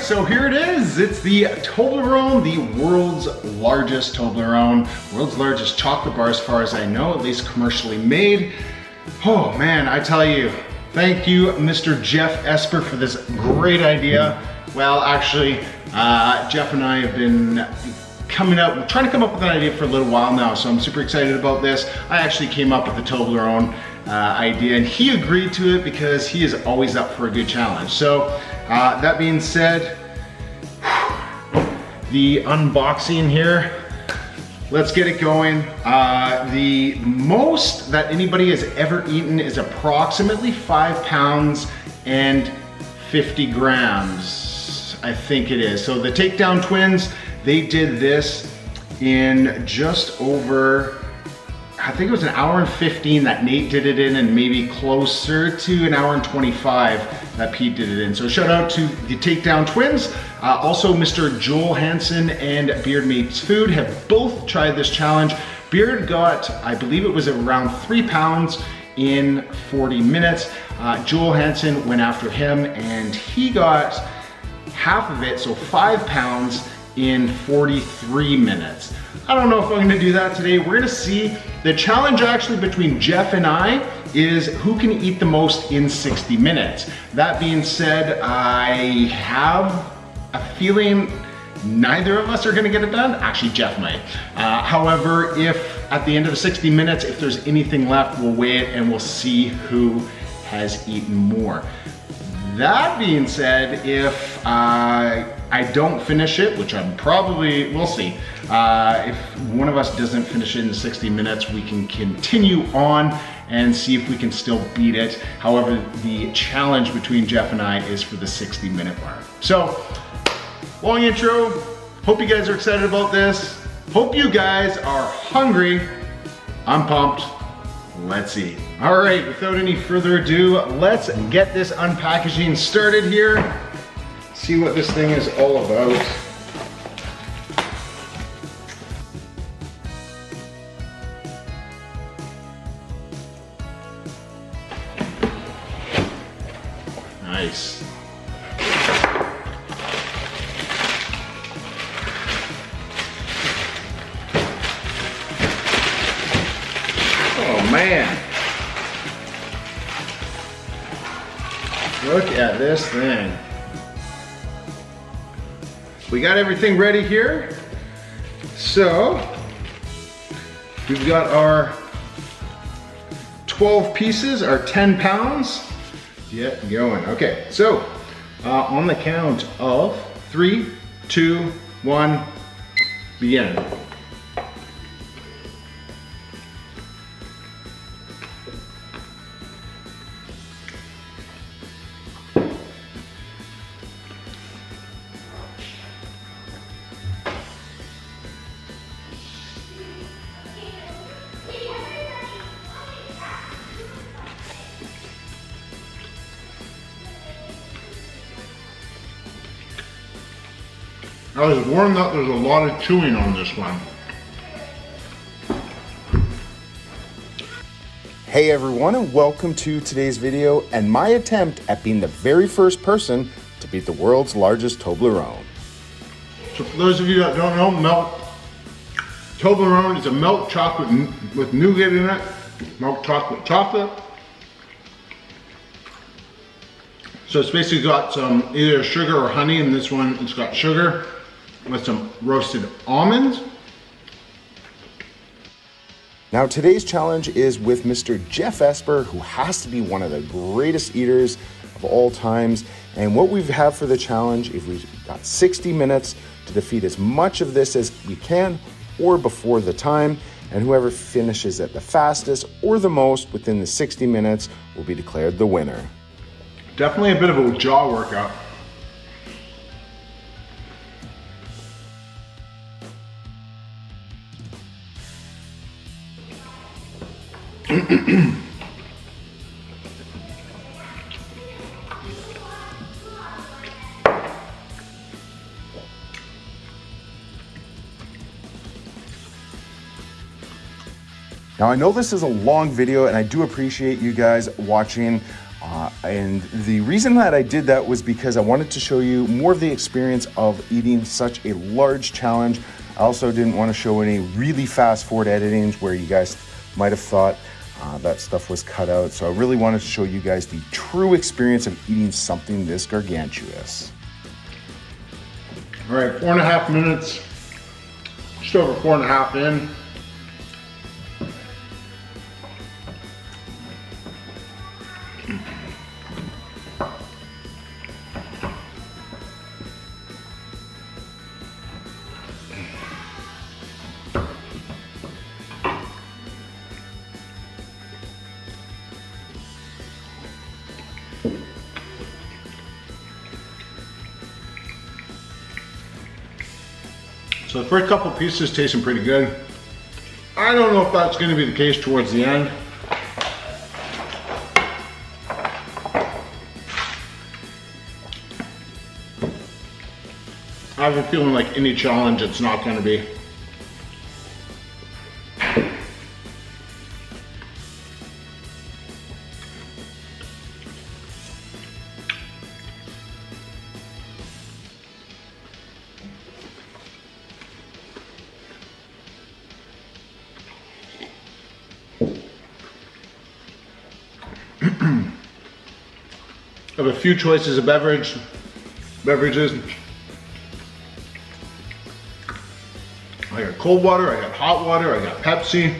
so here it is. It's the Toblerone, the world's largest Toblerone, world's largest chocolate bar as far as I know, at least commercially made. Oh man, I tell you, thank you, Mr. Geoff Esper, for this great idea. Well, actually, Geoff and I have been trying to come up with an idea for a little while now, so I'm super excited about this. I actually came up with the Toblerone idea, and he agreed to it because he is always up for a good challenge. So that being said, the unboxing here, let's get it going. The most that anybody has ever eaten is approximately 5 pounds and 50 grams, I think it is. So the Takedown twins, they did this in just over, I think it was an hour and 15 that Nate did it in, and maybe closer to an hour and 25 that Pete did it in. So shout out to the Takedown twins. Also Mr. Joel Hansen and Beard Mates Food have both tried this challenge. Beard got, I believe it was around 3 pounds in 40 minutes. Joel Hansen went after him and he got half of it, so 5 pounds in 43 minutes. I don't know if I'm gonna do that today. We're gonna see. The challenge actually between Geoff and I is who can eat the most in 60 minutes. That being said, I have a feeling neither of us are gonna get it done. Actually, Geoff might. However, if at the end of the 60 minutes, if there's anything left, we'll weigh it and we'll see who has eaten more. That being said, if I don't finish it, which I'm probably, we'll see. If one of us doesn't finish it in 60 minutes, we can continue on and see if we can still beat it. However, the challenge between Geoff and I is for the 60-minute mark. So, long intro. Hope you guys are excited about this. Hope you guys are hungry. I'm pumped. Let's see. All right, without any further ado, let's get this unpackaging started here. See what this thing is all about. Nice. Oh man. Look at this thing. We got everything ready here. So we've got our 12 pieces, our 10 pounds. Get going. Okay, so on the count of 3, 2, 1, begin. I was warned that there's a lot of chewing on this one. Hey everyone, and welcome to today's video and my attempt at being the very first person to beat the world's largest Toblerone. So for those of you that don't know, Toblerone is a milk chocolate with nougat in it. Milk chocolate. So it's basically got some either sugar or honey, and this one it's got sugar with some roasted almonds. Now today's challenge is with Mr. Geoff Esper, who has to be one of the greatest eaters of all times. And what we have for the challenge is we've got 60 minutes to defeat as much of this as we can or before the time. And whoever finishes it the fastest or the most within the 60 minutes will be declared the winner. Definitely a bit of a jaw workout. Now I know this is a long video and I do appreciate you guys watching. And the reason that I did that was because I wanted to show you more of the experience of eating such a large challenge. I also didn't want to show any really fast forward editings where you guys might have thought that stuff was cut out. So I really wanted to show you guys the true experience of eating something this gargantuous. All right, 4.5 minutes, just over 4.5 in. So the first couple pieces tasting pretty good. I don't know if that's going to be the case towards the end. I have a feeling like any challenge it's not going to be. I have a few choices of beverages. I got cold water, I got hot water, I got Pepsi.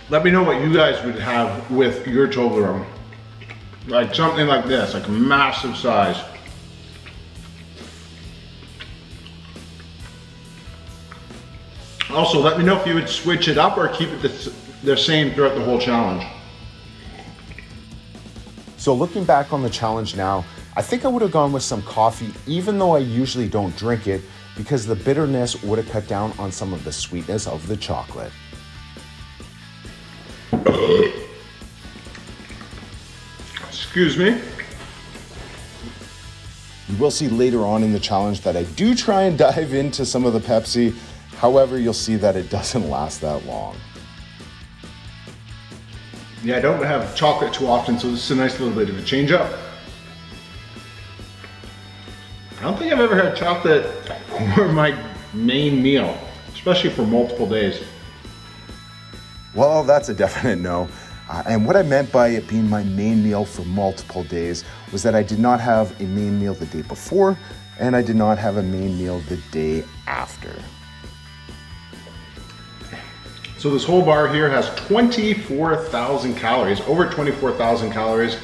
Let me know what you guys would have with your Toblerone. Like something like this, like a massive size. Also, let me know if you would switch it up or keep it the same throughout the whole challenge. So looking back on the challenge now, I think I would have gone with some coffee, even though I usually don't drink it, because the bitterness would have cut down on some of the sweetness of the chocolate. Excuse me. You will see later on in the challenge that I do try and dive into some of the Pepsi. However, you'll see that it doesn't last that long. Yeah, I don't have chocolate too often, so this is a nice little bit of a change up. I don't think I've ever had chocolate for my main meal, especially for multiple days. Well, that's a definite no. And what I meant by it being my main meal for multiple days was that I did not have a main meal the day before, and I did not have a main meal the day after. So this whole bar here has 24,000 calories, over 24,000 calories.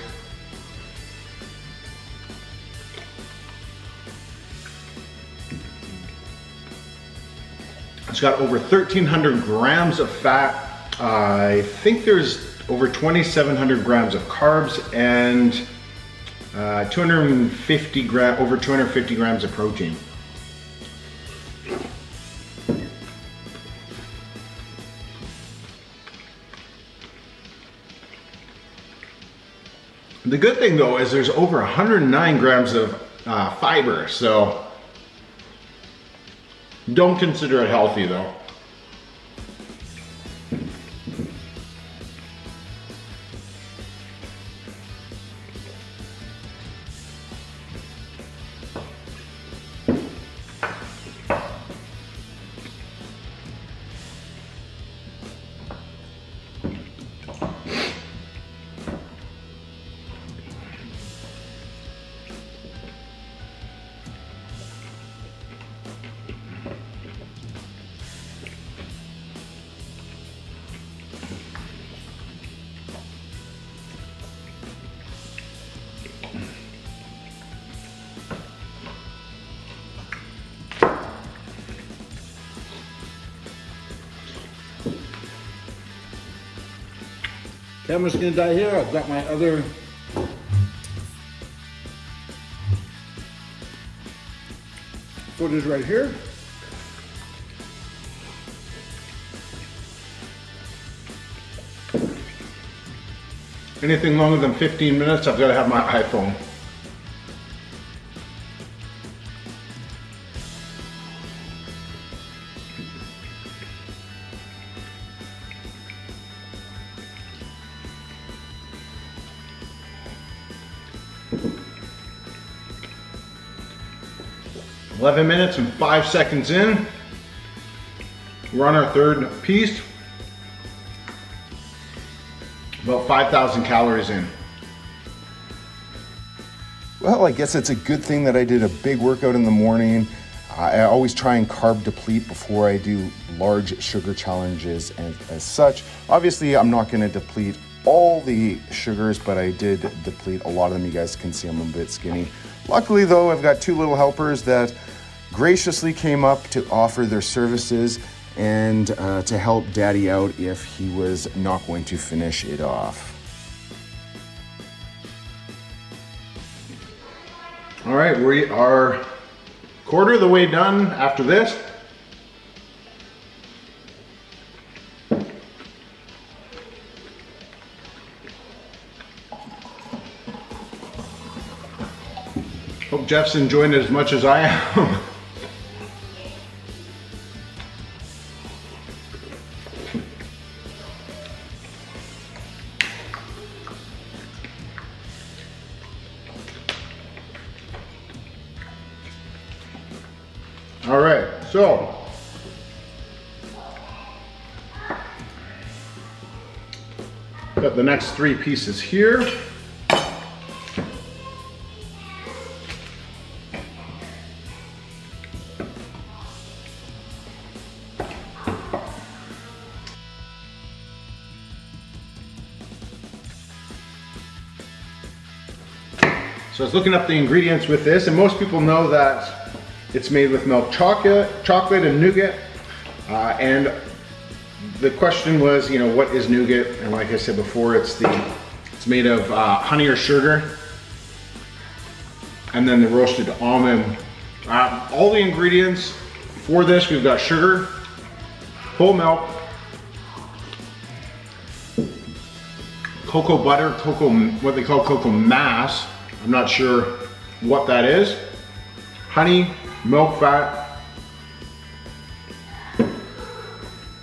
It's got over 1,300 grams of fat. I think there's over 2,700 grams of carbs and over 250 grams of protein. The good thing though is there's over 109 grams of fiber, so don't consider it healthy though. Camera's gonna die here. I've got my other footage right here. anything longer than 15 minutes, I've got to have my iPhone. "11 minutes and 5 seconds in. We're on our third piece. About 5,000 calories in. Well, I guess it's a good thing that I did a big workout in the morning. I always try and carb deplete before I do large sugar challenges, and as such, obviously I'm not gonna deplete all the sugars, but I did deplete a lot of them. You guys can see I'm a bit skinny. Luckily though, I've got 2 little helpers that graciously came up to offer their services and to help Daddy out if he was not going to finish it off. All right, we are quarter of the way done after this. Hope Jeff's enjoying it as much as I am. All right, so got the next 3 pieces here. So I was looking up the ingredients with this, and most people know that it's made with milk chocolate and nougat. And the question was, you know, what is nougat? And like I said before, it's made of honey or sugar, and then the roasted almond. All the ingredients for this, we've got sugar, whole milk, cocoa butter, what they call cocoa mass. I'm not sure what that is. Honey, milk fat,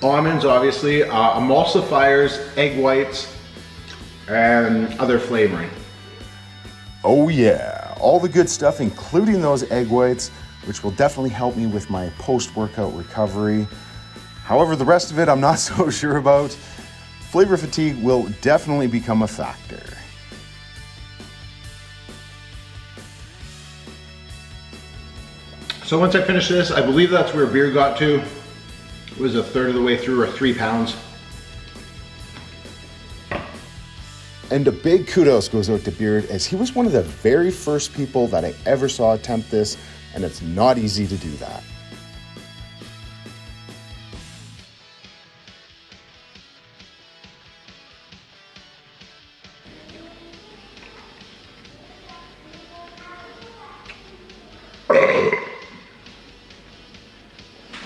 almonds obviously, emulsifiers, egg whites, and other flavoring. Oh yeah, all the good stuff, including those egg whites, which will definitely help me with my post-workout recovery. However, the rest of it I'm not so sure about. Flavor fatigue will definitely become a factor. So once I finish this, I believe that's where beer got to. It was a third of the way through, or 3 pounds. And a big kudos goes out to Beard, as he was one of the very first people that I ever saw attempt this, and it's not easy to do that.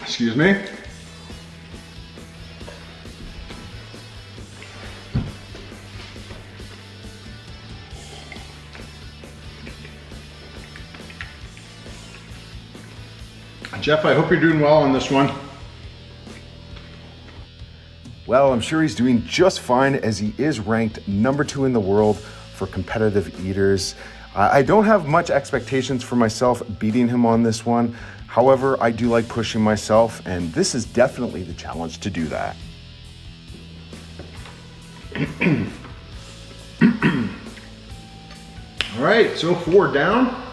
Excuse me. Jeff, I hope you're doing well on this one. Well, I'm sure he's doing just fine, as he is ranked number 2 in the world for competitive eaters. I don't have much expectations for myself beating him on this one. However, I do like pushing myself, and this is definitely the challenge to do that. All right, so 4 down.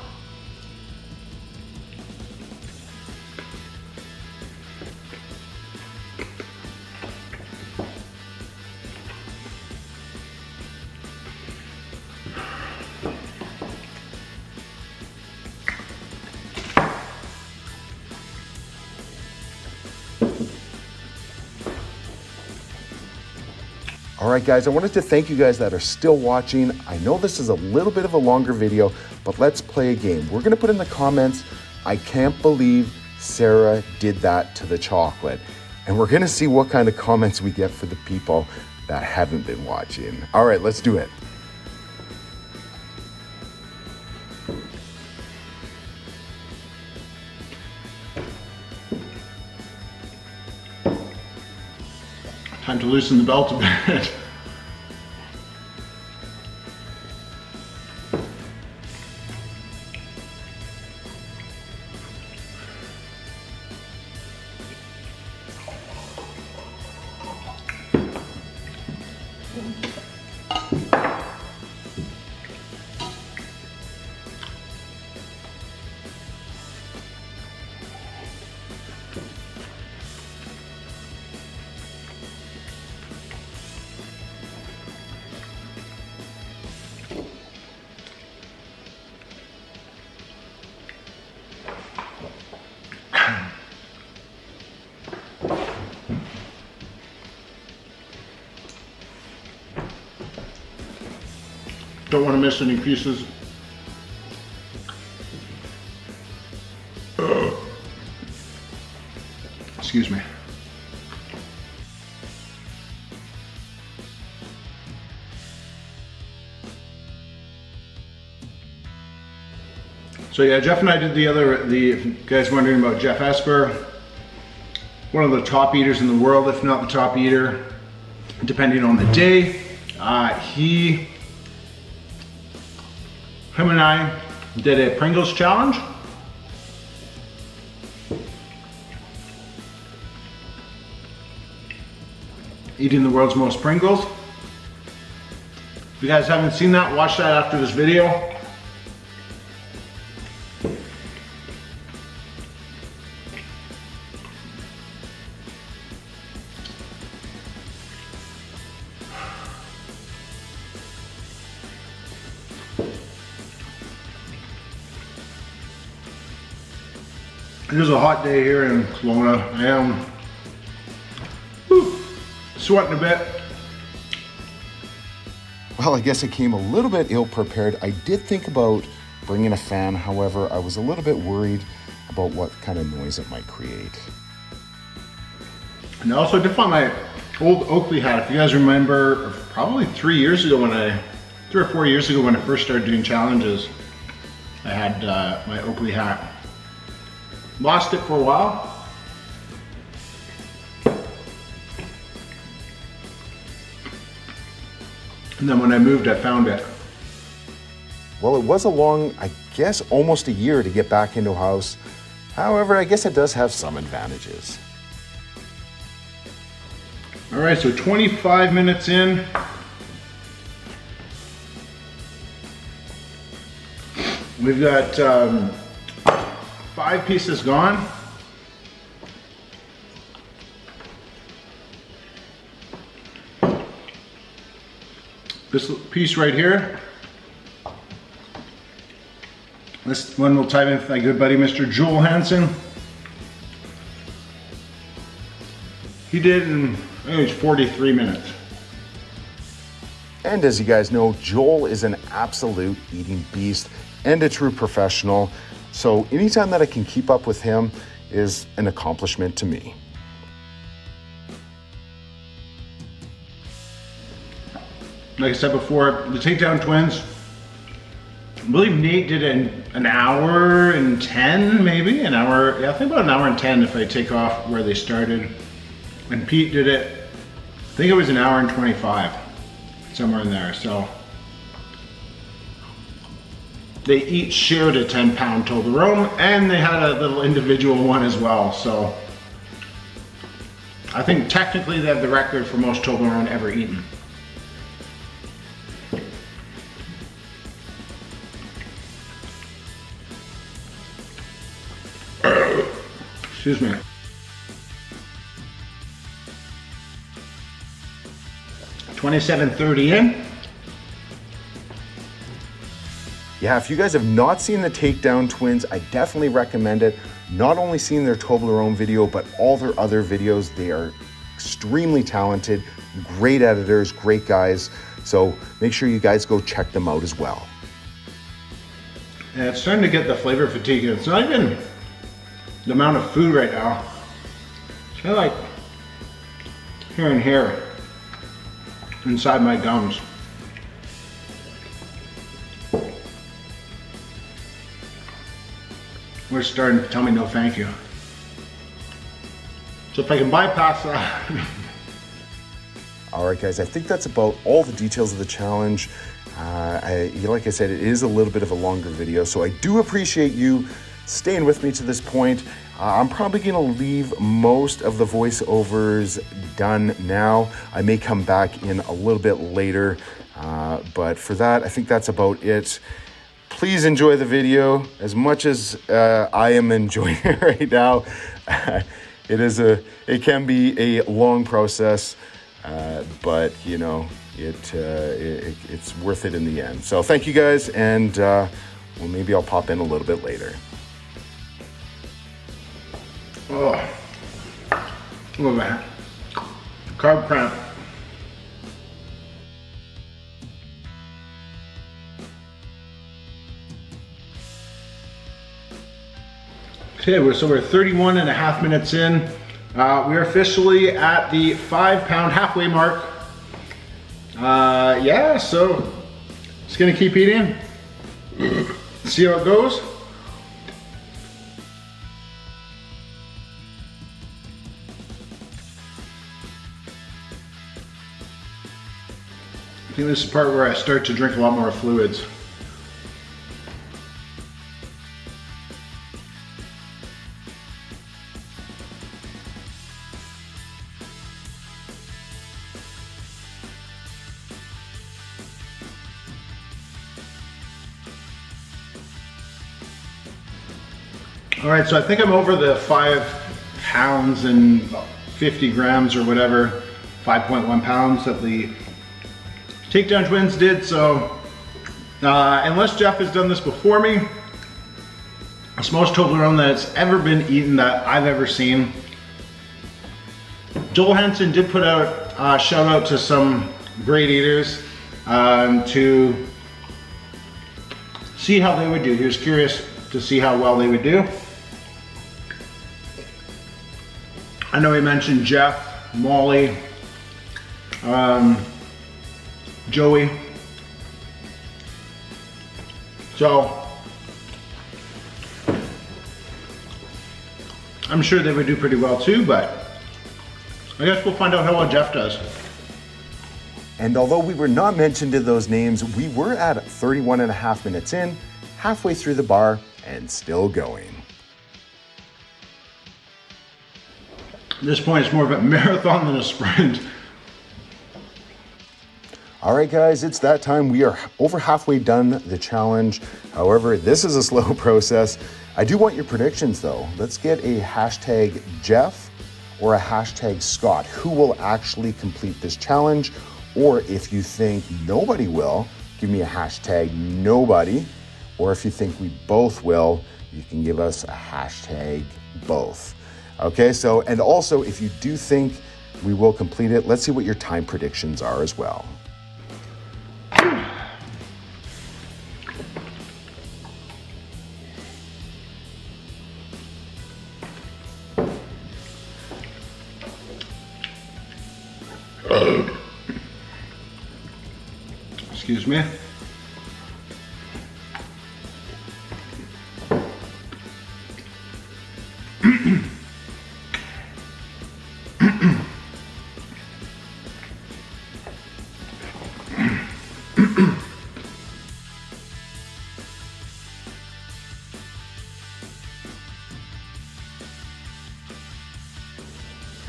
All right, guys, I wanted to thank you guys that are still watching. I know this is a little bit of a longer video, but let's play a game. We're gonna put in the comments, I can't believe Sarah did that to the chocolate. And we're gonna see what kind of comments we get for the people that haven't been watching. All right, let's do it. Time to loosen the belt a bit. Don't want to miss any pieces. Excuse me. So yeah, Geoff and I did if you guys wondering about Geoff Esper, one of the top eaters in the world, if not the top eater, depending on the day. Him and I did a Pringles challenge. Eating the world's most Pringles. If you guys haven't seen that, watch that after this video. It is a hot day here in Kelowna. I am sweating a bit. Well, I guess I came a little bit ill-prepared. I did think about bringing a fan. However, I was a little bit worried about what kind of noise it might create. And I also did find my old Oakley hat. If you guys remember, probably 3 years ago or 4 years ago when I first started doing challenges, I had my Oakley hat. Lost it for a while. And then when I moved, I found it. Well, it was a long, I guess, almost a year to get back into a house. However, I guess it does have some advantages. All right, so 25 minutes in. We've got 5 pieces gone. This piece right here, this one will type in with my good buddy Mr. Joel Hansen. He did in, I think it was 43 minutes. And as you guys know, Joel is an absolute eating beast and a true professional. So anytime that I can keep up with him is an accomplishment to me. Like I said before, the Takedown Twins, I believe Nate did an hour and 10, maybe an hour. Yeah, I think about an hour and 10 if I take off where they started. And Pete did it, I think it was an hour and 25, somewhere in there. So they each shared a 10-pound Toblerone, and they had a little individual one as well. So I think technically they have the record for most Toblerone ever eaten. Excuse me. $27.30 in. Yeah, if you guys have not seen the Takedown Twins, I definitely recommend it. Not only seeing their Toblerone video, but all their other videos. They are extremely talented, great editors, great guys. So make sure you guys go check them out as well. And it's starting to get the flavor fatigue. It's not even the amount of food right now. It's kind of like here and here inside my gums. We're starting to tell me no thank you. So if I can bypass that. All right, guys, I think that's about all the details of the challenge. Like I said, it is a little bit of a longer video, so I do appreciate you staying with me to this point. I'm probably gonna leave most of the voiceovers done now. I may come back in a little bit later, but for that, I think that's about it. Please enjoy the video as much as I am enjoying it right now. It can be a long process, but you know, it's worth it in the end. So thank you guys, and well, maybe I'll pop in a little bit later. Oh, look at that. Carb cramp. Okay, we're 31 and a half minutes in. We're officially at the 5 pound halfway mark. Yeah, so just gonna keep eating. See how it goes. I think this is the part where I start to drink a lot more fluids. All right, so I think I'm over the 5 pounds and 50 grams or whatever, 5.1 pounds that the Takedown Twins did. So unless Geoff has done this before me, it's most Toblerone that's ever been eaten that I've ever seen. Joel Henson did put out a shout out to some great eaters to see how they would do. He was curious to see how well they would do. I know he mentioned Jeff, Molly, Joey. So I'm sure they would do pretty well too, but I guess we'll find out how well Geoff does. And although we were not mentioned in those names, we were at 31 and a half minutes in, halfway through the bar, and still going. At this point, it's more of a marathon than a sprint. All right, guys, it's that time. We are over halfway done the challenge. However, this is a slow process. I do want your predictions though. Let's get a hashtag Geoff or a hashtag Scott. Who will actually complete this challenge? Or if you think nobody will, give me a hashtag nobody. Or if you think we both will, you can give us a hashtag both. Okay, so, and also if you do think we will complete it, let's see what your time predictions are as well. Excuse me.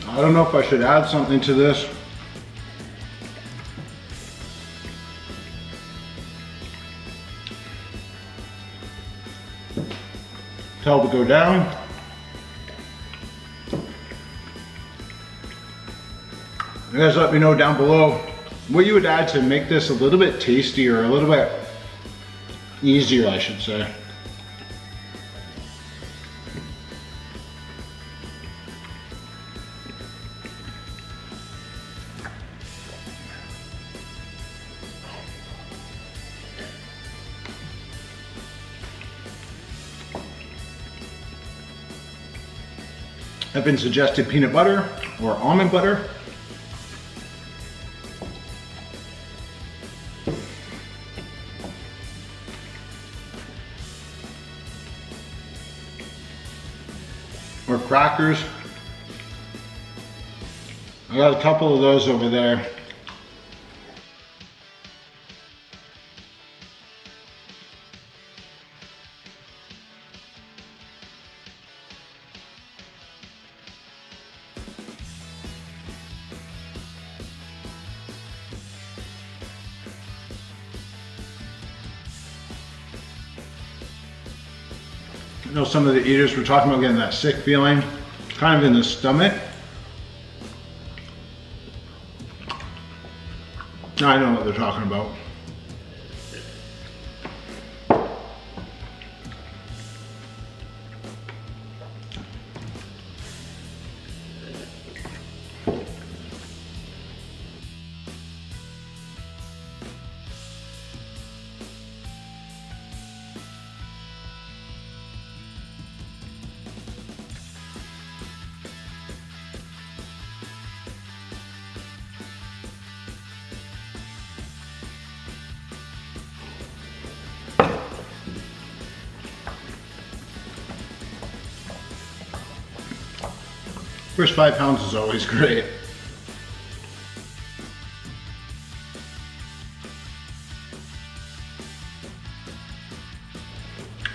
I don't know if I should add something to this. Tell it to go down. You guys let me know down below what you would add to make this a little bit tastier, a little bit easier, I should say. I've been suggested peanut butter or almond butter. Or crackers. I got a couple of those over there. know some of the eaters were talking about getting that sick feeling, kind of in the stomach. I know what they're talking about. First 5 pounds is always great.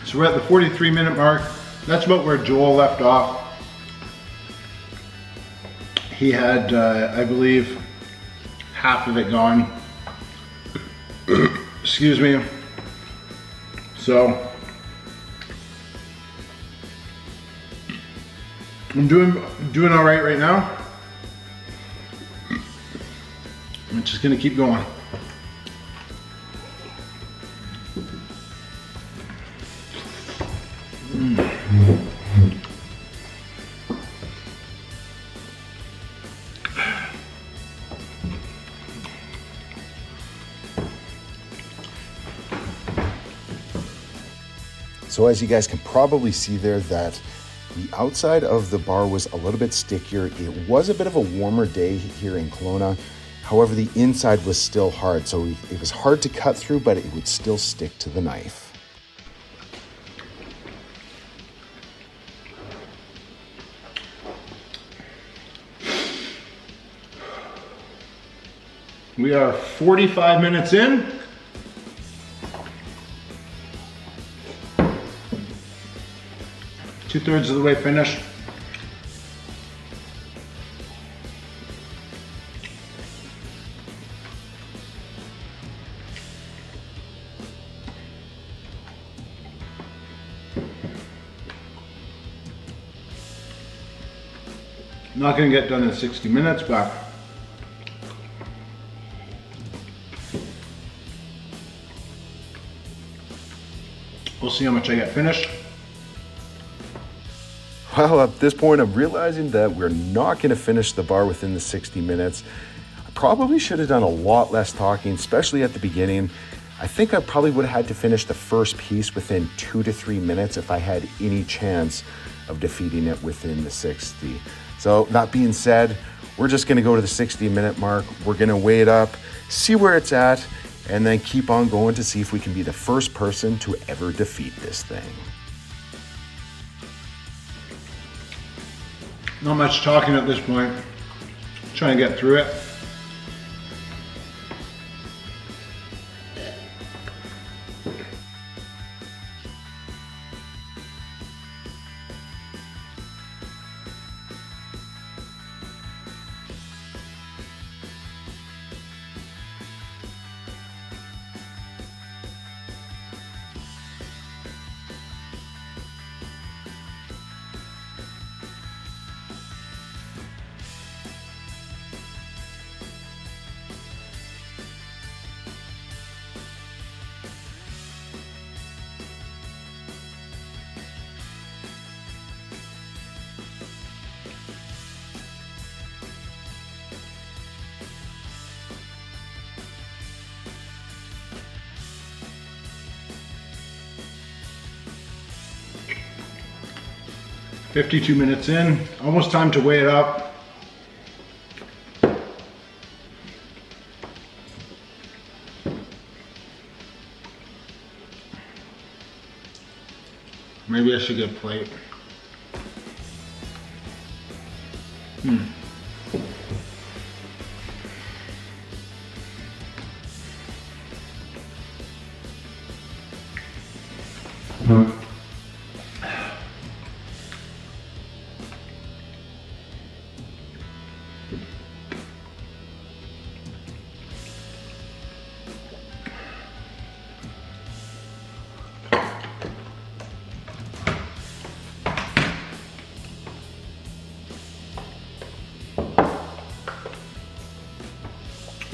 So we're at the 43-minute mark. That's about where Joel left off. He had, I believe, half of it gone. Excuse me. So I'm doing all right now. I'm just gonna keep going. So as you guys can probably see there, that the outside of the bar was a little bit stickier. It was a bit of a warmer day here in Kelowna. However, the inside was still hard. So it was hard to cut through, but it would still stick to the knife. We are 45 minutes in. Two-thirds of the way finished. Not gonna get done in 60 minutes, but we'll see how much I get finished. Well, at this point, I'm realizing that we're not going to finish the bar within the 60 minutes. I probably should have done a lot less talking, especially at the beginning. I think I probably would have had to finish the first piece within 2 to 3 minutes if I had any chance of defeating it within the 60. So that being said, we're just going to go to the 60-minute mark. We're going to weigh it up, see where it's at, and then keep on going to see if we can be the first person to ever defeat this thing. Not much talking at this point. Trying to get through it. "52 minutes in, almost time to weigh it up." Maybe I should get a plate.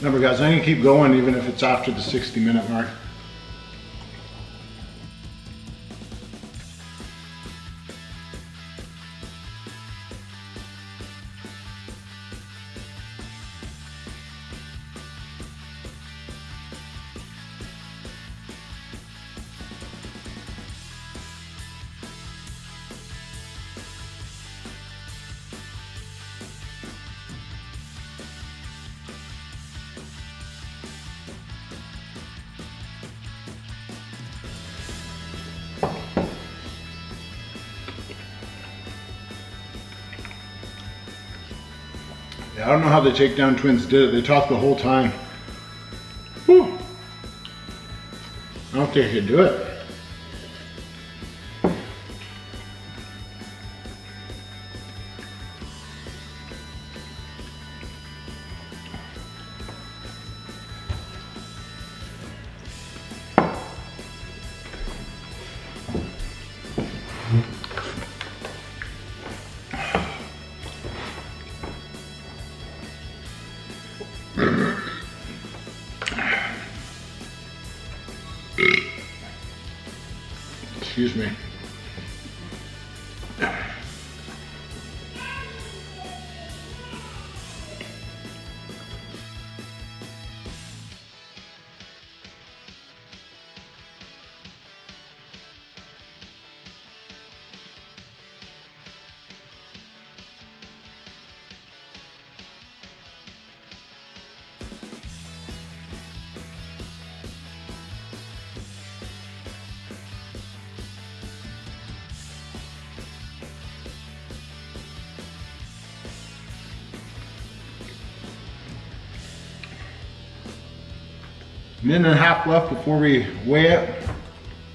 Remember guys, I'm gonna keep going even if it's after the 60-minute mark. Yeah, I don't know how the Takedown Twins did it. They talked the whole time. Whew. I don't think I could do it. Excuse me. Minute and a half left before we weigh it,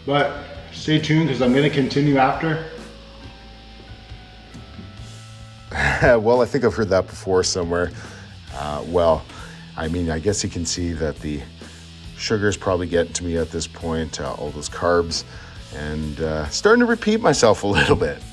but stay tuned because I'm going to continue after. Well, I think I've heard that before somewhere. Well, I mean, I guess you can see that the sugar's probably getting to me at this point, all those carbs, and starting to repeat myself a little bit.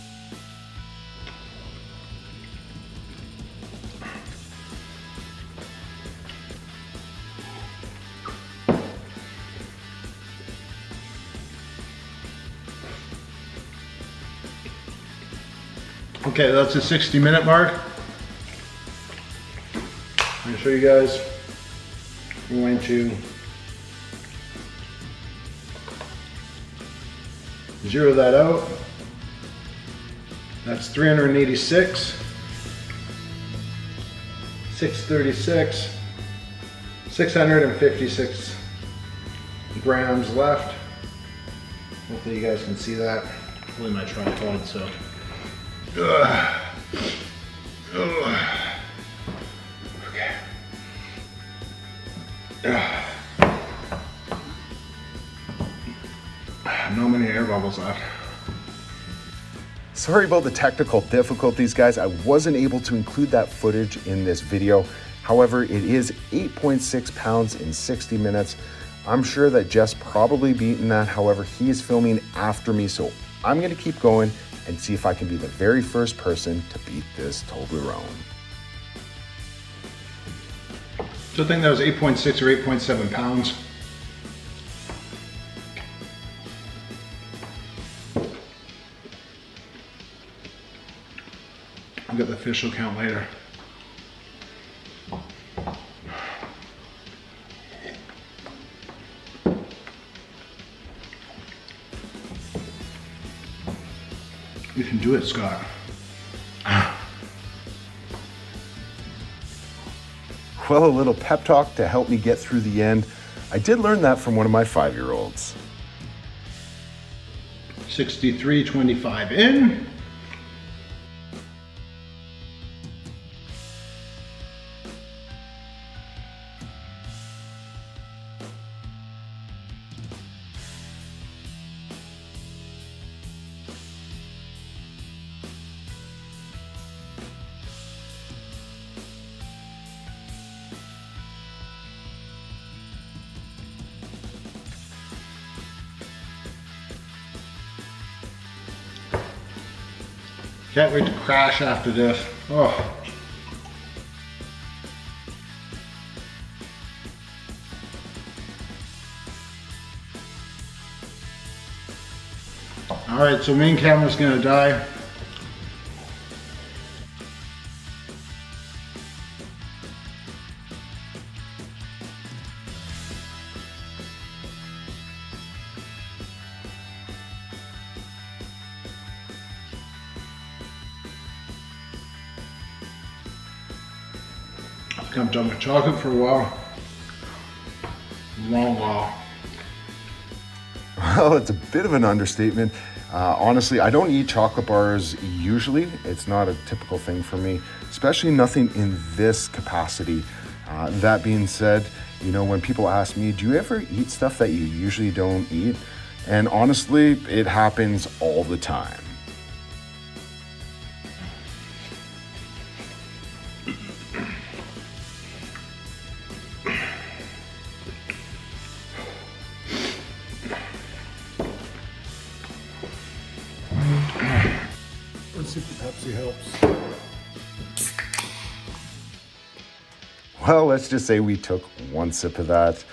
Okay, that's the 60-minute mark. I'm going to show you guys. I'm going to zero that out. That's 386, 636, 656 grams left. Hopefully you guys can see that. Hopefully my tripod, so. Okay. Not many air bubbles left. Sorry about the technical difficulties, guys. I wasn't able to include that footage in this video. However, it is 8.6 pounds in 60 minutes. I'm sure that Jeff's probably beaten that. However, he is filming after me, so I'm gonna keep going and see if I can be the very first person to beat this Toblerone. So I think that was 8.6 or 8.7 pounds. I'll get the official count later. You can do it, Scott. Well, a little pep talk to help me get through the end. I did learn that from one of my 5-year-olds. 63.25 in. Can't wait to crash after this. Oh. All right, so main camera's gonna die. I haven't done my chocolate for a while. Long while. Well, it's a bit of an understatement. Honestly, I don't eat chocolate bars usually. It's not a typical thing for me, especially nothing in this capacity. That being said, you know, when people ask me, do you ever eat stuff that you usually don't eat? And honestly, it happens all the time. Let's see if the Pepsi helps. Well, let's just say we took one sip of that,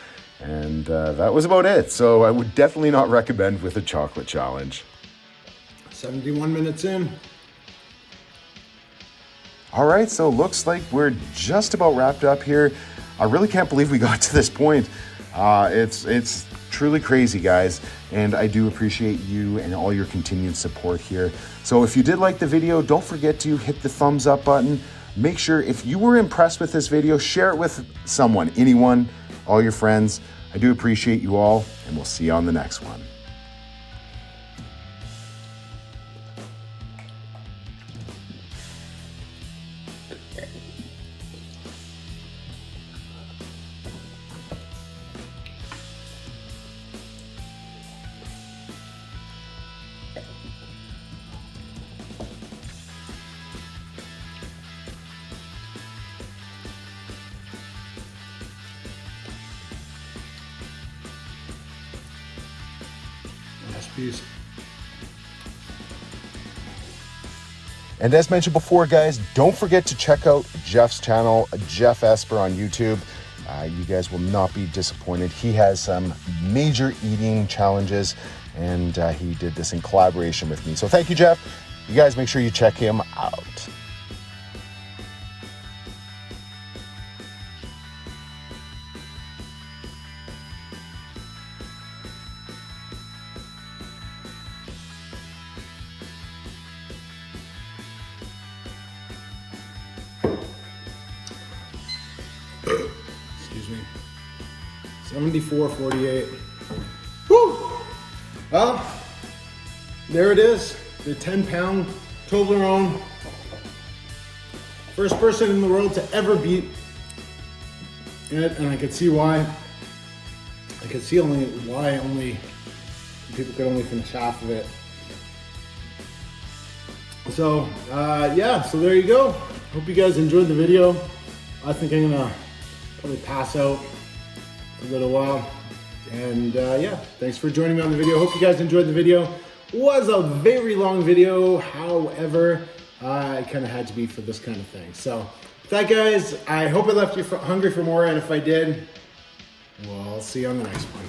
and that was about it. So I would definitely not recommend with a chocolate challenge. 71 minutes in. All right, so looks like we're just about wrapped up here. I really can't believe we got to this point. It's truly crazy, guys, and I do appreciate you and all your continued support here. So if you did like the video, don't forget to hit the thumbs up button. Make sure if you were impressed with this video, share it with someone, anyone, all your friends. I do appreciate you all, and we'll see you on the next one. Last piece. And as mentioned before, guys, don't forget to check out Geoff's channel, Geoff Esper on YouTube. You guys will not be disappointed. He has some major eating challenges, and he did this in collaboration with me. So thank you, Geoff. You guys make sure you check him out. Excuse me. 74.48. Woo! Well, there it is. The 10-pound Toblerone. First person in the world to ever beat it, and I could see why. I could see why people could only finish half of it. So, yeah, so there you go. Hope you guys enjoyed the video. I think I'm gonna probably pass out for a little while. And yeah, thanks for joining me on the video. Hope you guys enjoyed the video. It was a very long video, however, it kind of had to be for this kind of thing. So, with that, guys, I hope I left you hungry for more, and if I did, well, I'll see you on the next one.